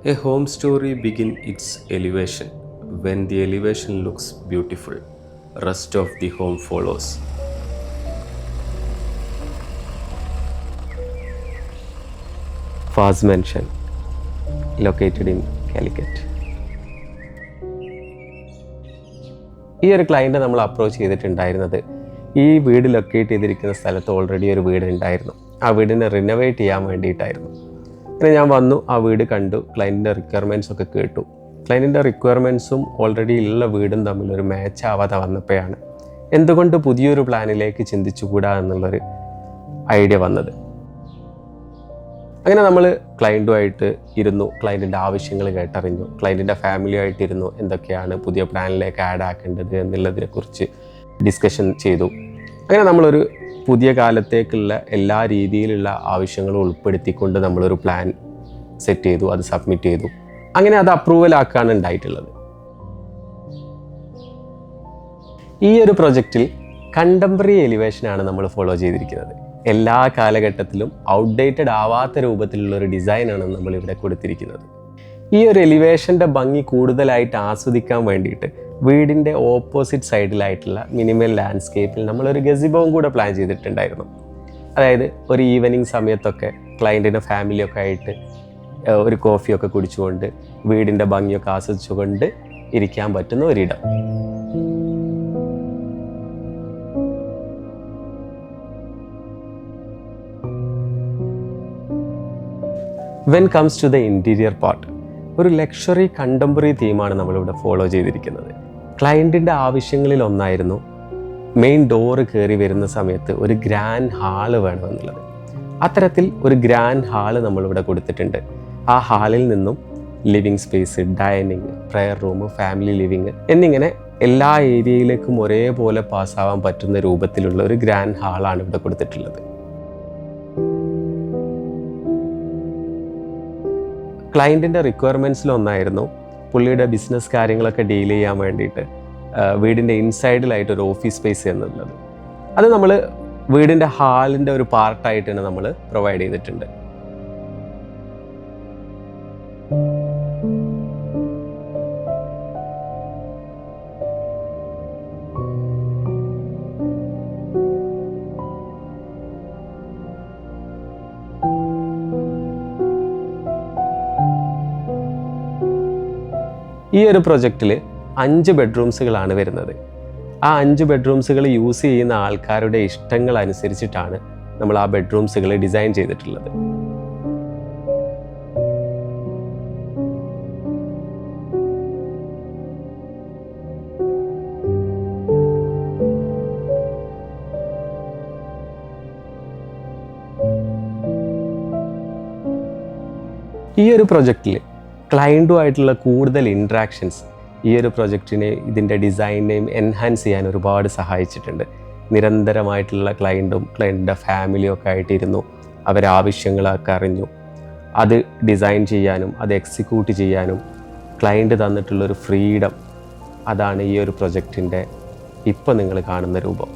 A home story begins its elevation. When the elevation looks beautiful, rest of the home follows. Faz Mansion, located in Calicut. ഈ ഒരു client നമ്മൾ approach ചെയ്തിട്ടുണ്ടായിരുന്നത് ഈ വീട് locate ചെയ്തിരിക്കുന്ന സ്ഥലത്ത് ഓൾറെഡി ഒരു വീട് ഉണ്ടായിരുന്നു. ആ വീടിനെ റിനോവേറ്റ് ചെയ്യാൻ വേണ്ടിയിട്ടായിരുന്നു. അങ്ങനെ ഞാൻ വന്നു, ആ വീട് കണ്ടു, ക്ലയൻറ്റിൻ്റെ റിക്വയർമെൻറ്റ്സ് ഒക്കെ കേട്ടു. ക്ലയൻറ്റിൻ്റെ റിക്വയർമെൻറ്റ്സും ഓൾറെഡി ഉള്ള വീടും തമ്മിലൊരു മാച്ച് ആവാതെ വന്നപ്പോഴാണ് എന്തുകൊണ്ട് പുതിയൊരു പ്ലാനിലേക്ക് ചിന്തിച്ചുകൂടാ എന്നുള്ളൊരു ഐഡിയ വന്നത്. അങ്ങനെ നമ്മൾ ക്ലയൻറ്റുമായിട്ട് ഇരുന്നു, ക്ലയൻറ്റിൻ്റെ ആവശ്യങ്ങൾ കേട്ടറിഞ്ഞു, ക്ലയൻറ്റിൻ്റെ ഫാമിലിയായിട്ടിരുന്നു, എന്തൊക്കെയാണ് പുതിയ പ്ലാനിലേക്ക് ആഡ് ആക്കേണ്ടത് എന്നുള്ളതിനെക്കുറിച്ച് ഡിസ്കഷൻ ചെയ്തു. അങ്ങനെ നമ്മളൊരു പുതിയ കാലത്തേക്കുള്ള എല്ലാ രീതിയിലുള്ള ആവശ്യങ്ങളും ഉൾപ്പെടുത്തിക്കൊണ്ട് നമ്മളൊരു പ്ലാൻ സെറ്റ് ചെയ്തു, അത് സബ്മിറ്റ് ചെയ്തു. അങ്ങനെ അത് അപ്രൂവൽ ഉണ്ടായിട്ടുള്ളത്. ഈ ഒരു പ്രൊജക്റ്റിൽ കണ്ടംപററി എലിവേഷനാണ് നമ്മൾ ഫോളോ ചെയ്തിരിക്കുന്നത്. എല്ലാ കാലഘട്ടത്തിലും ഔട്ട്ഡേറ്റഡ് ആവാത്ത രൂപത്തിലുള്ള ഒരു ഡിസൈനാണ് നമ്മളിവിടെ കൊടുത്തിരിക്കുന്നത്. ഈ ഒരു എലിവേഷൻ്റെ ഭംഗി കൂടുതലായിട്ട് ആസ്വദിക്കാൻ വേണ്ടിയിട്ട് വീടിൻ്റെ ഓപ്പോസിറ്റ് സൈഡിലായിട്ടുള്ള മിനിമൽ ലാൻഡ്സ്കേപ്പിൽ നമ്മളൊരു ഗസിബോവും കൂടെ പ്ലാൻ ചെയ്തിട്ടുണ്ടായിരുന്നു. അതായത് ഒരു ഈവനിങ് സമയത്തൊക്കെ ക്ലയൻറ്റിൻ്റെ ഫാമിലിയൊക്കെ ആയിട്ട് ഒരു കോഫിയൊക്കെ കുടിച്ചുകൊണ്ട് വീടിൻ്റെ ഭംഗിയൊക്കെ ആസ്വദിച്ചുകൊണ്ട് ഇരിക്കാൻ പറ്റുന്ന ഒരിടം. When comes to the interior part, ഒരു ലക്ഷറി കണ്ടംപററി തീമാണ് നമ്മളിവിടെ ഫോളോ ചെയ്തിരിക്കുന്നത്. ക്ലയൻറ്റിൻ്റെ ആവശ്യങ്ങളിൽ ഒന്നായിരുന്നു മെയിൻ ഡോറ് കയറി വരുന്ന സമയത്ത് ഒരു ഗ്രാൻഡ് ഹാള് വേണമെന്നുള്ളത്. അത്തരത്തിൽ ഒരു ഗ്രാൻഡ് ഹാള് നമ്മളിവിടെ കൊടുത്തിട്ടുണ്ട്. ആ ഹാളിൽ നിന്നും living space, dining, prayer room, family living എന്നിങ്ങനെ എല്ലാ ഏരിയയിലേക്കും ഒരേപോലെ പാസ്സാവാൻ പറ്റുന്ന രൂപത്തിലുള്ള ഒരു ഗ്രാൻഡ് ഹാളാണ് ഇവിടെ കൊടുത്തിട്ടുള്ളത്. ക്ലയൻറ്റിൻ്റെ റിക്വയർമെൻറ്റ്സിലൊന്നായിരുന്നു പുള്ളിയുടെ ബിസിനസ് കാര്യങ്ങളൊക്കെ ഡീൽ ചെയ്യാൻ വേണ്ടിയിട്ട് വീടിൻ്റെ ഇൻസൈഡിലായിട്ട് ഒരു ഓഫീസ് സ്പേസ് എന്നുള്ളത്. അത് നമ്മൾ വീടിൻ്റെ ഹാളിൻ്റെ ഒരു പാർട്ടായിട്ടാണ് നമ്മൾ പ്രൊവൈഡ് ചെയ്തിട്ടുണ്ട്. ഈ ഒരു പ്രൊജക്റ്റിൽ 5 ബെഡ്റൂംസുകളാണ് വരുന്നത്. ആ 5 ബെഡ്റൂംസുകൾ യൂസ് ചെയ്യുന്ന ആൾക്കാരുടെ ഇഷ്ടങ്ങൾ അനുസരിച്ചിട്ടാണ് നമ്മൾ ആ ബെഡ്റൂംസുകൾ ഡിസൈൻ ചെയ്തിട്ടുള്ളത്. ഈ ഒരു പ്രൊജക്റ്റിൽ ക്ലയൻറ്റുമായിട്ടുള്ള കൂടുതൽ ഇൻട്രാക്ഷൻസ് ഈ ഒരു പ്രൊജക്റ്റിനെ, ഇതിൻ്റെ ഡിസൈനെയും എൻഹാൻസ് ചെയ്യാൻ ഒരുപാട് സഹായിച്ചിട്ടുണ്ട്. നിരന്തരമായിട്ടുള്ള ക്ലയൻറ്റിൻ്റെ ഫാമിലിയും ഒക്കെ ആയിട്ടിരുന്നു, അവരെ ആവശ്യങ്ങളൊക്കെ അറിഞ്ഞു, അത് ഡിസൈൻ ചെയ്യാനും അത് എക്സിക്യൂട്ട് ചെയ്യാനും ക്ലയൻറ്റ് തന്നിട്ടുള്ളൊരു ഫ്രീഡം, അതാണ് ഈ ഒരു പ്രൊജക്റ്റിൻ്റെ ഇപ്പോൾ നിങ്ങൾ കാണുന്ന രൂപം.